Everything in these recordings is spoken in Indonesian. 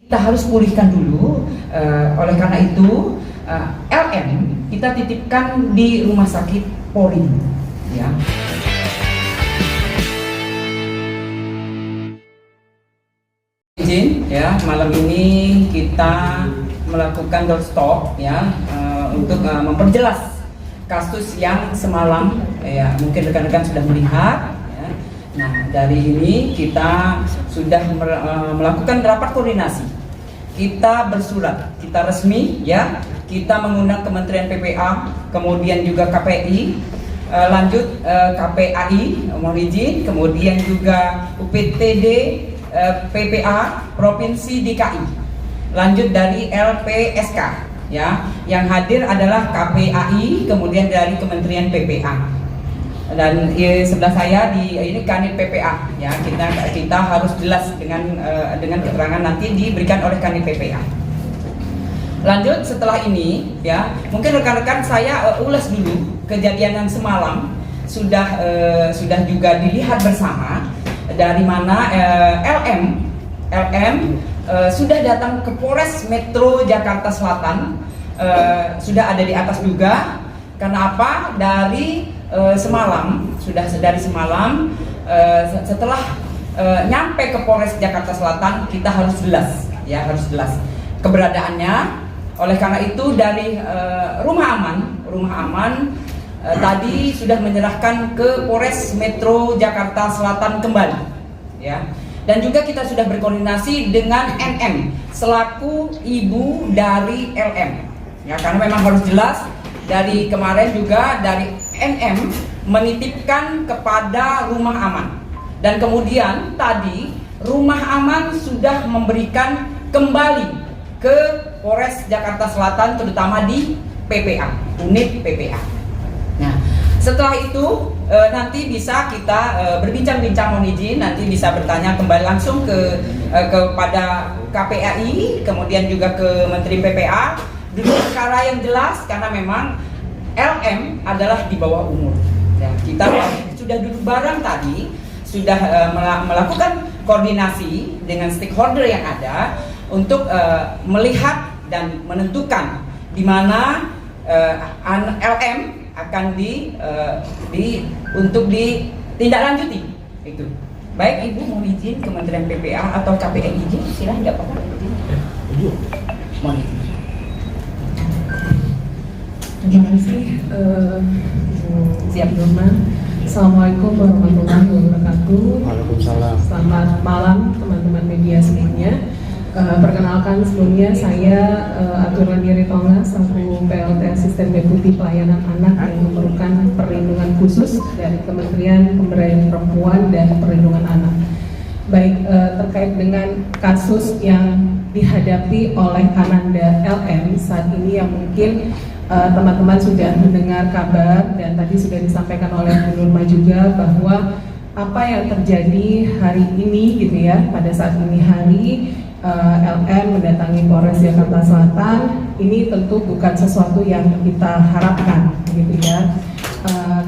Kita harus pulihkan dulu, oleh karena itu LM kita titipkan di rumah sakit Polri, ya. Izin ya, malam ini kita melakukan doorstop ya, untuk memperjelas kasus yang semalam ya, mungkin rekan-rekan sudah melihat ya. Nah, dari ini kita sudah melakukan rapat koordinasi. Kita bersurat, kita resmi ya, kita mengundang Kementerian PPA, kemudian juga KPI, lanjut KPAI, mohon izin, kemudian juga UPTD, PPA Provinsi DKI, lanjut dari LPSK ya, yang hadir adalah KPAI, kemudian dari Kementerian PPA, dan sebelah saya ini Kanit PPA ya. Kita harus jelas dengan keterangan nanti diberikan oleh Kanit PPA. Lanjut setelah ini ya, mungkin rekan-rekan saya ulas dulu kejadian yang semalam, sudah juga dilihat bersama dari mana LM sudah datang ke Polres Metro Jakarta Selatan, sudah ada di atas juga. Karena apa? Dari semalam, setelah nyampe ke Polres Jakarta Selatan, kita harus jelas ya, harus jelas keberadaannya. Oleh karena itu dari rumah aman tadi sudah menyerahkan ke Polres Metro Jakarta Selatan kembali ya. Dan juga kita sudah berkoordinasi dengan NM selaku ibu dari LM ya, karena memang harus jelas. Dari kemarin juga dari NM menitipkan kepada rumah aman, dan kemudian tadi rumah aman sudah memberikan kembali ke Polres Jakarta Selatan, terutama di PPA, unit PPA. Nah, setelah itu nanti bisa kita berbincang-bincang, mohon izin, nanti bisa bertanya kembali langsung kepada KPAI, kemudian juga ke Menteri PPA. Duduk perkara yang jelas, karena memang LM adalah di bawah umur ya. Kita sudah duduk bareng tadi, sudah melakukan koordinasi dengan stakeholder yang ada untuk melihat dan menentukan di mana LM akan untuk ditindaklanjuti itu. Baik Ibu, mohon izin Kementerian PPA atau KPI izin, silahkan, nggak apa-apa. Mohon izin. Terima kasih, Siap. Nurman. Assalamualaikum warahmatullahi wabarakatuh. Waalaikumsalam. Selamat malam teman-teman media semuanya. Perkenalkan sebelumnya, saya Atur Diri Tonga, selaku PLT Asisten Deputi Pelayanan Anak yang memerlukan perlindungan khusus dari Kementerian Pemberdayaan Perempuan dan Perlindungan Anak. Baik, terkait dengan kasus yang dihadapi oleh Ananda LM saat ini, yang mungkin teman-teman sudah mendengar kabar dan tadi sudah disampaikan oleh Bu Nurma juga, bahwa apa yang terjadi hari ini gitu ya, pada saat ini hari LM mendatangi Polres Jakarta Selatan, ini tentu bukan sesuatu yang kita harapkan gitu ya.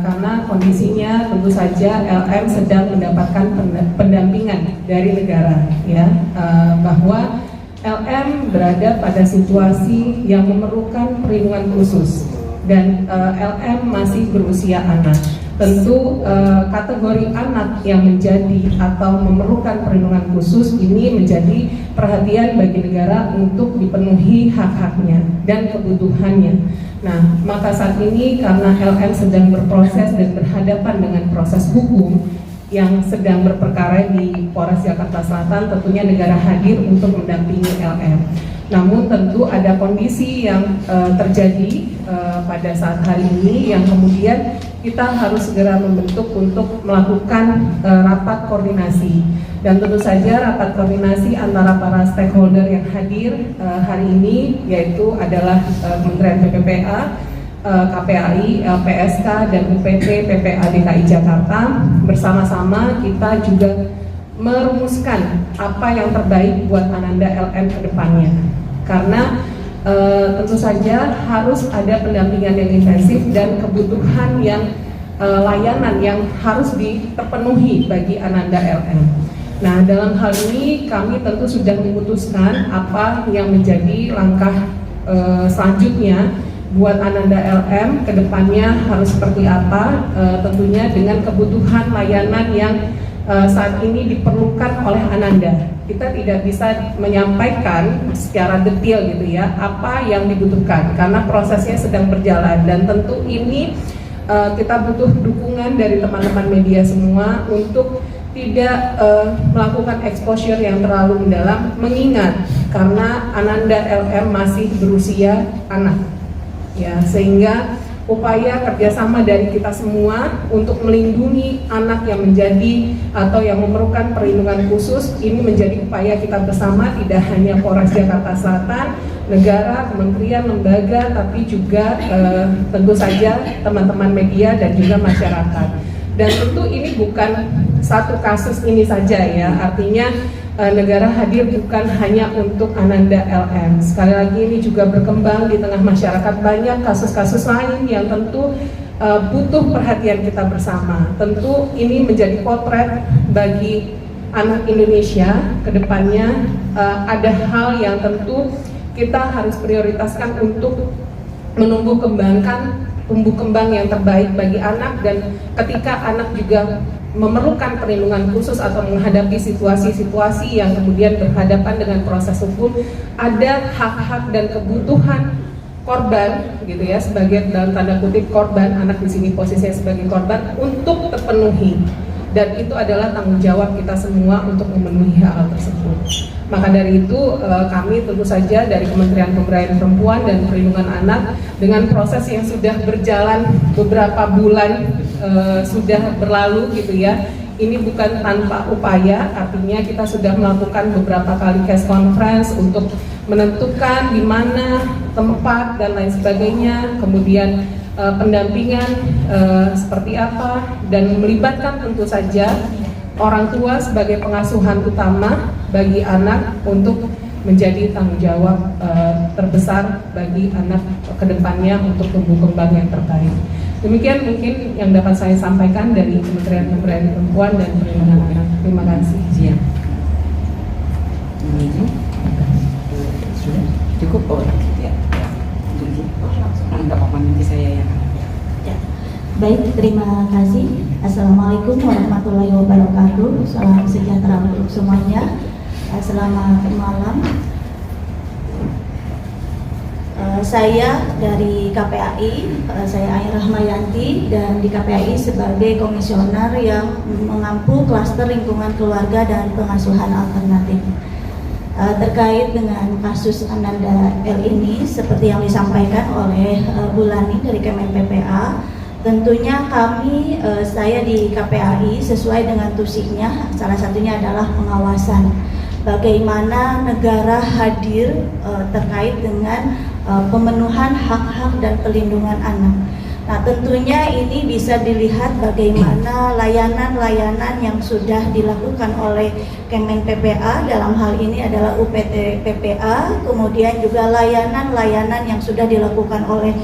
Karena kondisinya tentu saja LM sedang mendapatkan pendampingan dari negara ya, bahwa LM berada pada situasi yang memerlukan perlindungan khusus, dan LM masih berusia anak. Tentu kategori anak yang menjadi atau memerlukan perlindungan khusus ini menjadi perhatian bagi negara untuk dipenuhi hak-haknya dan kebutuhannya. Nah, maka saat ini karena LM sedang berproses dan berhadapan dengan proses hukum yang sedang berperkara di Polres Jakarta Selatan, tentunya negara hadir untuk mendampingi LM. Namun tentu ada kondisi yang terjadi pada saat hari ini, yang kemudian kita harus segera membentuk untuk melakukan rapat koordinasi. Dan tentu saja rapat koordinasi antara para stakeholder yang hadir hari ini, yaitu adalah Kementerian PPA, KPAI, LPSK, dan UPT PPA DKI Jakarta. Bersama-sama kita juga merumuskan apa yang terbaik buat Ananda LM ke depannya. Karena tentu saja harus ada pendampingan yang intensif dan kebutuhan yang layanan yang harus terpenuhi bagi Ananda LM. Nah, dalam hal ini kami tentu sudah memutuskan apa yang menjadi langkah selanjutnya buat Ananda LM ke depannya harus seperti apa, tentunya dengan kebutuhan layanan yang saat ini diperlukan oleh Ananda. Kita tidak bisa menyampaikan secara detail gitu ya apa yang dibutuhkan karena prosesnya sedang berjalan, dan tentu ini kita butuh dukungan dari teman-teman media semua untuk tidak melakukan exposure yang terlalu mendalam, mengingat karena Ananda LM masih berusia anak ya, sehingga upaya kerjasama dari kita semua untuk melindungi anak yang menjadi atau yang memerlukan perlindungan khusus ini menjadi upaya kita bersama, tidak hanya Polres Jakarta Selatan, negara, kementerian, lembaga, tapi juga tentu saja teman-teman media dan juga masyarakat. Dan tentu ini bukan satu kasus ini saja ya, artinya negara hadir bukan hanya untuk Ananda LM. Sekali lagi ini juga berkembang di tengah masyarakat, banyak kasus-kasus lain yang tentu butuh perhatian kita bersama. Tentu ini menjadi potret bagi anak Indonesia ke depannya. Ada hal yang tentu kita harus prioritaskan untuk menumbuh kembangkan tumbuh kembang yang terbaik bagi anak, dan ketika anak juga memerlukan perlindungan khusus atau menghadapi situasi-situasi yang kemudian berhadapan dengan proses hukum, ada hak-hak dan kebutuhan korban gitu ya, sebagai dalam tanda kutip korban, anak di sini posisinya sebagai korban, untuk terpenuhi, dan itu adalah tanggung jawab kita semua untuk memenuhi hal tersebut. Maka dari itu kami tentu saja dari Kementerian Pemberdayaan Perempuan dan Perlindungan Anak dengan proses yang sudah berjalan beberapa bulan sudah berlalu gitu ya, ini bukan tanpa upaya, artinya kita sudah melakukan beberapa kali case conference untuk menentukan di mana tempat dan lain sebagainya, kemudian pendampingan seperti apa, dan melibatkan tentu saja orang tua sebagai pengasuhan utama bagi anak untuk menjadi tanggung jawab terbesar bagi anak kedepannya untuk tumbuh kembang yang terbaik. Demikian mungkin yang dapat saya sampaikan dari Kementerian Pemberdayaan Perempuan dan Perlindungan Anak. Terima kasih. Siap. Sudah cukup, oh ya. Enggak apa-apa, nanti saya yang. Baik, terima kasih. Assalamualaikum warahmatullahi wabarakatuh. Salam sejahtera untuk semuanya. Selamat malam. Saya dari KPAI, saya Ain Rahmayanti, dan di KPAI sebagai komisioner yang mengampu klaster lingkungan keluarga dan pengasuhan alternatif. Terkait dengan kasus Ananda L ini, seperti yang disampaikan oleh Bu Lani dari Kemen PPA, tentunya kami, saya di KPAI sesuai dengan tusinya, salah satunya adalah pengawasan bagaimana negara hadir terkait dengan pemenuhan hak-hak dan perlindungan anak. Nah, tentunya ini bisa dilihat bagaimana layanan-layanan yang sudah dilakukan oleh Kemen PPA, dalam hal ini adalah UPT PPA, kemudian juga layanan-layanan yang sudah dilakukan oleh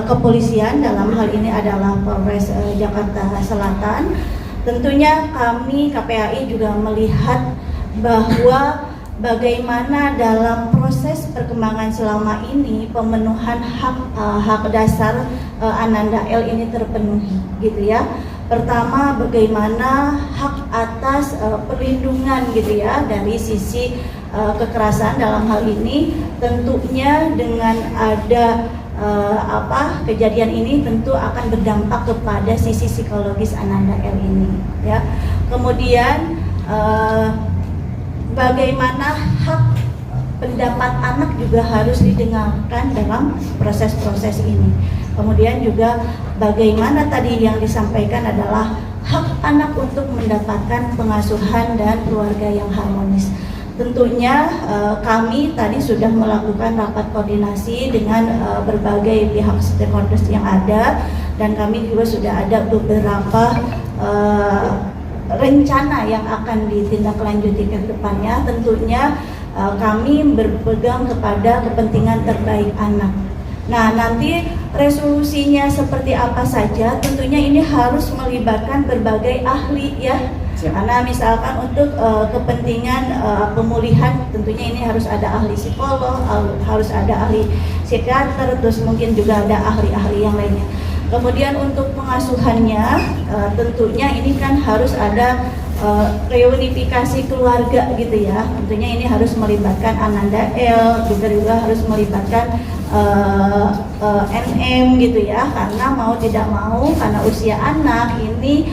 kepolisian, dalam hal ini adalah Polres Jakarta Selatan. Tentunya kami KPAI juga melihat bahwa bagaimana dalam proses perkembangan selama ini pemenuhan hak dasar Ananda L ini terpenuhi, gitu ya. Pertama, bagaimana hak atas perlindungan gitu ya dari sisi kekerasan, dalam hal ini tentunya dengan ada kejadian ini tentu akan berdampak kepada sisi psikologis Ananda L ini ya. Kemudian bagaimana hak pendapat anak juga harus didengarkan dalam proses-proses ini. Kemudian juga bagaimana tadi yang disampaikan adalah hak anak untuk mendapatkan pengasuhan dan keluarga yang harmonis. Tentunya kami tadi sudah melakukan rapat koordinasi dengan berbagai pihak stakeholders yang ada, dan kami juga sudah ada beberapa rencana yang akan ditindaklanjuti ke depannya. Tentunya kami berpegang kepada kepentingan terbaik anak. Nah, nanti resolusinya seperti apa saja, tentunya ini harus melibatkan berbagai ahli ya. Karena misalkan untuk kepentingan pemulihan tentunya ini harus ada ahli psikolog, harus ada ahli psikiater, terus mungkin juga ada ahli-ahli yang lainnya. Kemudian untuk pengasuhannya tentunya ini kan harus ada reunifikasi keluarga gitu ya. Tentunya ini harus melibatkan Ananda L, juga harus melibatkan NM gitu ya, karena mau tidak mau karena usia anak ini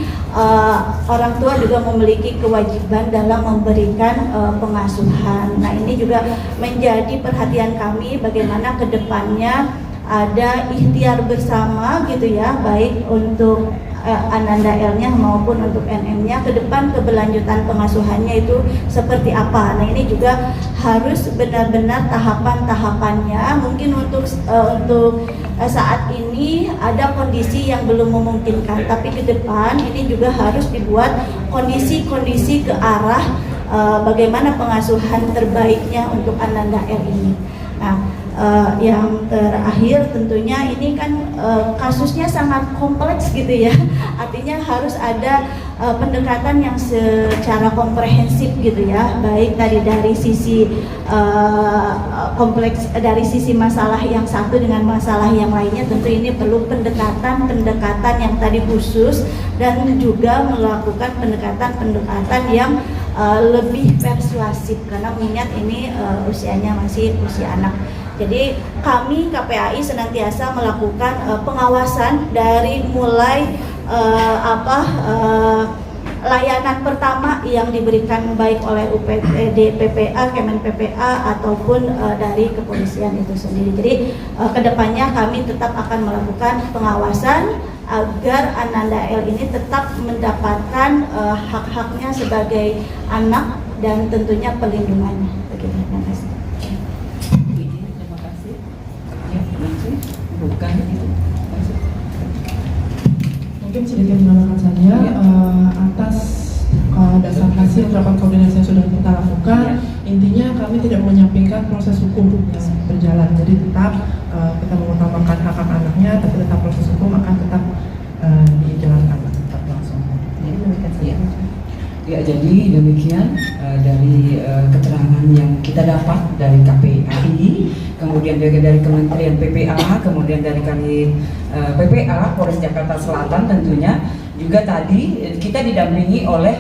orang tua juga memiliki kewajiban dalam memberikan pengasuhan. Nah ini juga menjadi perhatian kami bagaimana kedepannya ada ikhtiar bersama gitu ya, baik untuk Ananda L-nya maupun untuk NM-nya ke depan keberlanjutan pengasuhannya itu seperti apa. Nah ini juga harus benar-benar tahapan-tahapannya. Mungkin untuk saat ini ada kondisi yang belum memungkinkan, tapi ke depan ini juga harus dibuat kondisi-kondisi ke arah bagaimana pengasuhan terbaiknya untuk Ananda L ini. Nah, yang terakhir tentunya ini kan kasusnya sangat kompleks gitu ya, artinya harus ada pendekatan yang secara komprehensif gitu ya, baik dari sisi kompleks, dari sisi masalah yang satu dengan masalah yang lainnya. Tentu ini perlu pendekatan yang tadi khusus dan juga melakukan pendekatan yang lebih persuasif karena mengingat ini usianya masih usia anak. Jadi kami KPAI senantiasa melakukan pengawasan dari mulai layanan pertama yang diberikan baik oleh UPD PPA, Kemen PPA ataupun dari kepolisian itu sendiri. Jadi kedepannya kami tetap akan melakukan pengawasan agar Ananda L ini tetap mendapatkan hak-haknya sebagai anak dan tentunya perlindungannya. Begitu. Terima kasih. Bukan itu. Mungkin sedikit menambahkan saja atas dasar hasil rapat koordinasi yang sudah kita lakukan, intinya kami tidak menyampingkan proses hukum yang berjalan. Jadi tetap kita mengutamakan hak-hak anaknya, tapi tetap proses hukum akan tetap dijalankan, tetap langsung. Jadi demikian saja. Ya, jadi demikian dari keterangan yang kita dapat dari KPAI, kemudian dari Kementerian PPA, kemudian dari PPA Polres Jakarta Selatan tentunya juga tadi kita didampingi oleh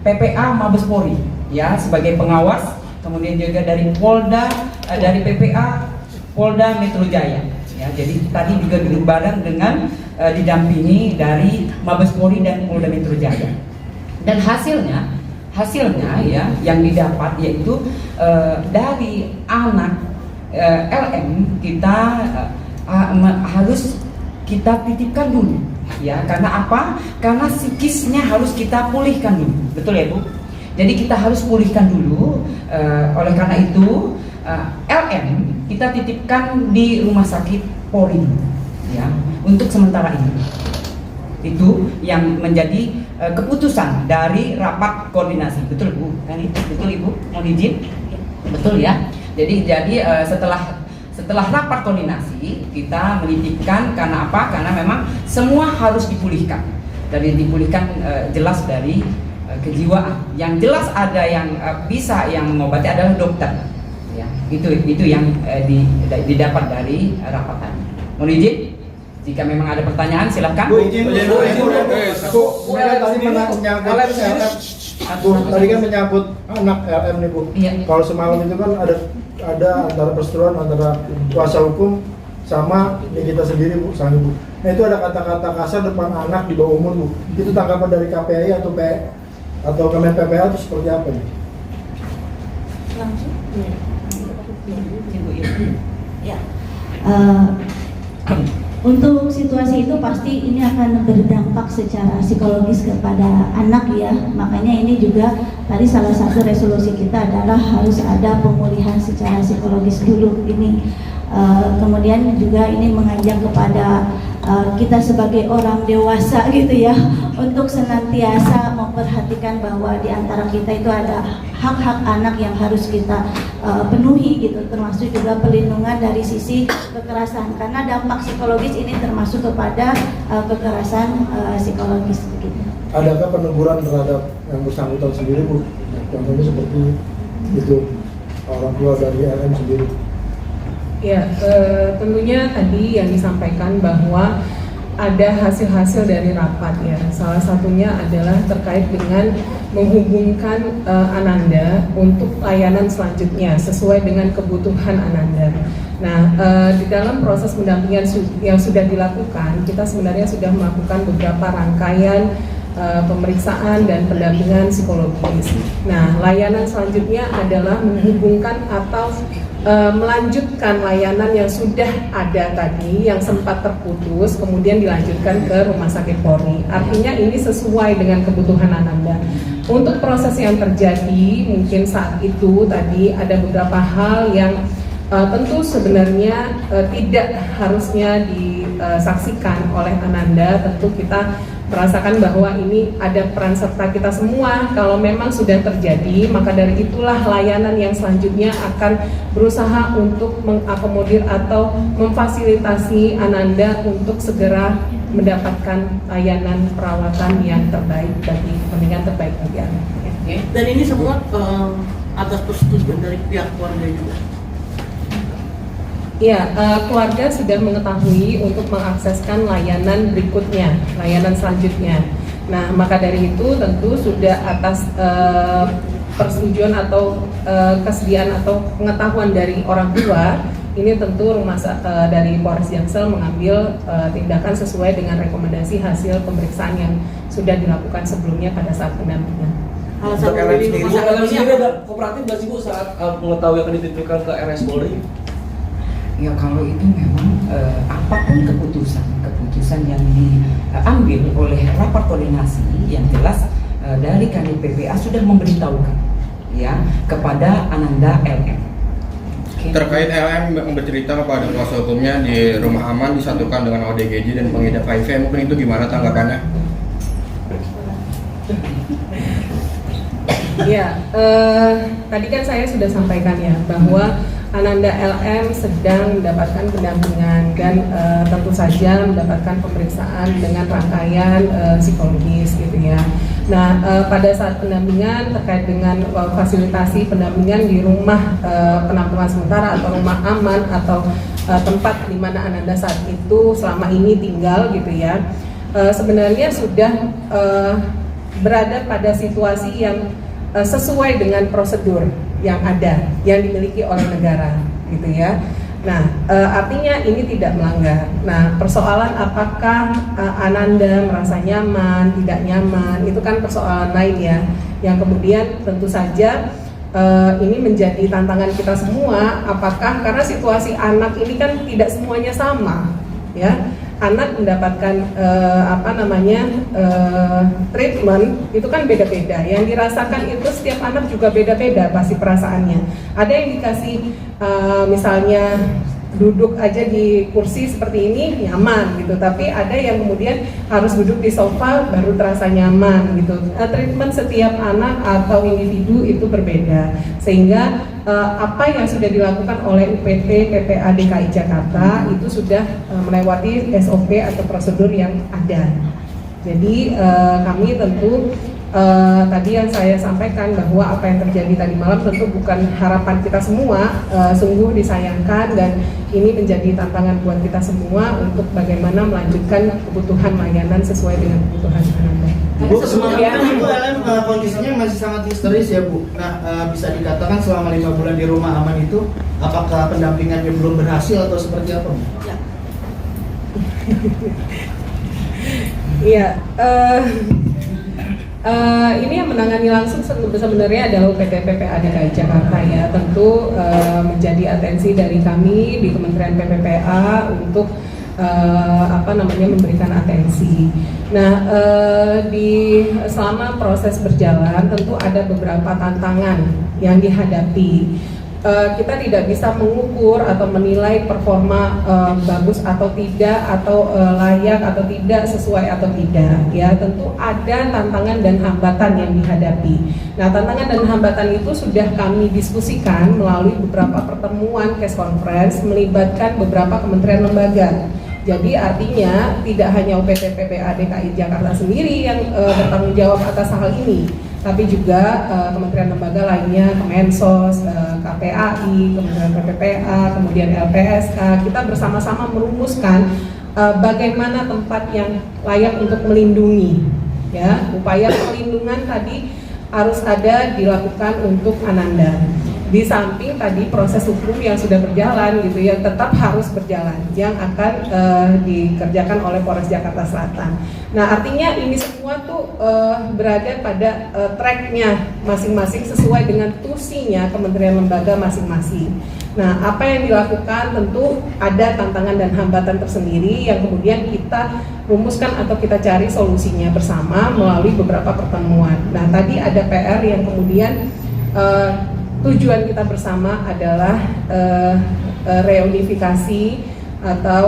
PPA Mabes Polri ya sebagai pengawas, kemudian juga dari Polda dari PPA Polda Metro Jaya ya. Jadi tadi juga duduk bareng dengan didampingi dari Mabes Polri dan Polda Metro Jaya. Dan hasilnya ya yang didapat yaitu dari anak LM kita harus kita titipkan dulu ya. Karena apa? Karena psikisnya harus kita pulihkan dulu, betul ya Bu? Jadi kita harus pulihkan dulu. Oleh karena itu LM kita titipkan di rumah sakit Polri ya untuk sementara ini. Itu yang menjadi keputusan dari rapat koordinasi, betul Bu? Kan itu betul Ibu? Mohon izin, betul ya. Jadi setelah rapat koordinasi kita menitipkan karena apa? Karena memang semua harus dipulihkan. Dari dipulihkan jelas dari kejiwaan. Yang jelas ada yang bisa yang mengobati adalah dokter. Ya, itu yang didapat dari rapat tadi. Mohon izin. Jika memang ada pertanyaan silahkan. Bu, izin. Bu, tadi menyangkut tadi kan menyangkut anak LM nih Bu. Iya. Kalau semalam itu kan ada antara perseteruan antara kuasa hukum sama kita sendiri Bu, sang ibu. Nah itu ada kata-kata kasar depan anak di bawah umur Bu. Itu tanggapan dari KPAI atau Kemen PPA itu seperti apa nih? Langsung. Ya. Untuk situasi itu pasti ini akan berdampak secara psikologis kepada anak ya. Makanya ini juga tadi salah satu resolusi kita adalah harus ada pemulihan secara psikologis dulu ini. Kemudian juga ini mengajak kepada kita sebagai orang dewasa gitu ya, untuk senantiasa memperhatikan bahwa di antara kita itu ada hak-hak anak yang harus kita penuhi gitu, termasuk juga perlindungan dari sisi kekerasan, karena dampak psikologis ini termasuk kepada kekerasan psikologis begitu. adakah peneguran terhadap yang bersangkutan sendiri Bu? Contohnya seperti itu, orang tua dari LM sendiri. Ya, tentunya tadi yang disampaikan bahwa ada hasil-hasil dari rapat ya. Salah satunya adalah terkait dengan menghubungkan Ananda untuk layanan selanjutnya sesuai dengan kebutuhan Ananda. Nah, di dalam proses pendampingan yang sudah dilakukan, kita sebenarnya sudah melakukan beberapa rangkaian pemeriksaan dan pendampingan psikologis. Nah, layanan selanjutnya adalah menghubungkan atau melanjutkan layanan yang sudah ada tadi, yang sempat terputus, kemudian dilanjutkan ke Rumah Sakit Polri. Artinya ini sesuai dengan kebutuhan Ananda. Untuk proses yang terjadi, mungkin saat itu tadi ada beberapa hal yang tentu sebenarnya tidak harusnya disaksikan oleh Ananda. Tentu kita merasakan bahwa ini ada peran serta kita semua. Kalau memang sudah terjadi, maka dari itulah layanan yang selanjutnya akan berusaha untuk mengakomodir atau memfasilitasi Ananda untuk segera mendapatkan layanan perawatan yang terbaik bagi kepentingan terbaik bagi anak. Dan ini semua atas persetujuan dari pihak keluarga juga. Ya, keluarga sudah mengetahui untuk mengakseskan layanan berikutnya, layanan selanjutnya. Nah, maka dari itu tentu sudah atas persetujuan atau kesediaan atau pengetahuan dari orang tua, ini tentu dari Polres Jaksel mengambil tindakan sesuai dengan rekomendasi hasil pemeriksaan yang sudah dilakukan sebelumnya pada saat pendampingan. Untuk LM sendiri, Bu, LM sendiri ada kooperatif nggak sih Bu saat mengetahui akan dititipkan ke RS Polri? Ya kalau itu memang apapun keputusan yang diambil oleh rapat koordinasi, yang jelas dari Kanit PPA sudah memberitahukan ya kepada Ananda LM. Terkait LM bercerita kepada kuasa hukumnya di rumah aman disatukan dengan ODGJ dan pengidap HIV, mungkin itu gimana tanggapannya? Ya, tadi kan saya sudah sampaikan ya bahwa Ananda LM sedang mendapatkan pendampingan dan tentu saja mendapatkan pemeriksaan dengan rangkaian psikologis gitu ya. Nah, pada saat pendampingan terkait dengan fasilitasi pendampingan di rumah penampungan sementara atau rumah aman atau tempat di mana Ananda saat itu selama ini tinggal gitu ya, sebenarnya sudah berada pada situasi yang sesuai dengan prosedur yang ada, yang dimiliki oleh negara, gitu ya. Nah, artinya ini tidak melanggar. Nah, persoalan apakah Ananda merasa nyaman, tidak nyaman, itu kan persoalan lain ya. Yang kemudian tentu saja ini menjadi tantangan kita semua. Apakah karena situasi anak ini kan tidak semuanya sama, ya. Anak mendapatkan treatment itu kan beda-beda. Yang dirasakan itu setiap anak juga beda-beda pasti perasaannya. Ada yang dikasih misalnya duduk aja di kursi seperti ini nyaman gitu, tapi ada yang kemudian harus duduk di sofa baru terasa nyaman gitu. Treatment setiap anak atau individu itu berbeda, sehingga apa yang sudah dilakukan oleh UPT PPA DKI Jakarta itu sudah melewati SOP atau prosedur yang ada. Jadi kami tentu tadi yang saya sampaikan bahwa apa yang terjadi tadi malam tentu bukan harapan kita semua, sungguh disayangkan dan ini menjadi tantangan buat kita semua untuk bagaimana melanjutkan kebutuhan layanan sesuai dengan kebutuhan Ananda. Bu, sebenarnya Ibu LM kondisinya masih sangat histeris ya Bu. Nah, bisa dikatakan selama 5 bulan di rumah aman itu, apakah pendampingannya belum berhasil atau seperti apa? Ya. Iya. Ini yang menangani langsung sebenarnya adalah UPT PPA DKI Jakarta ya. Tentu menjadi atensi dari kami di Kementerian PPPA untuk memberikan atensi. Nah, selama proses berjalan tentu ada beberapa tantangan yang dihadapi. Kita tidak bisa mengukur atau menilai performa bagus atau tidak, atau layak atau tidak, sesuai atau tidak. Ya, tentu ada tantangan dan hambatan yang dihadapi. Nah, tantangan dan hambatan itu sudah kami diskusikan melalui beberapa pertemuan case conference melibatkan beberapa kementerian lembaga. Jadi artinya tidak hanya UPT PPA DKI Jakarta sendiri yang bertanggung jawab atas hal ini, tapi juga kementerian lembaga lainnya, Kemensos, KPAI, Kementerian PPPA, kemudian LPSK, kita bersama-sama merumuskan bagaimana tempat yang layak untuk melindungi. Ya, upaya perlindungan tadi harus ada dilakukan untuk Ananda. Di samping tadi proses hukum yang sudah berjalan gitu ya, tetap harus berjalan yang akan dikerjakan oleh Polres Jakarta Selatan. Nah, artinya ini semua tuh berada pada tracknya masing-masing sesuai dengan tusinya kementerian lembaga masing-masing. Nah, apa yang dilakukan tentu ada tantangan dan hambatan tersendiri yang kemudian kita rumuskan atau kita cari solusinya bersama melalui beberapa pertemuan. Nah, tadi ada PR yang kemudian tujuan kita bersama adalah reunifikasi atau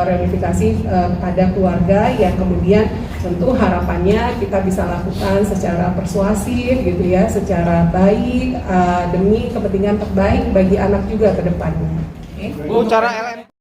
reunifikasi pada keluarga yang kemudian tentu harapannya kita bisa lakukan secara persuasif gitu ya, secara baik demi kepentingan terbaik bagi anak juga ke depannya. Bu, cara LM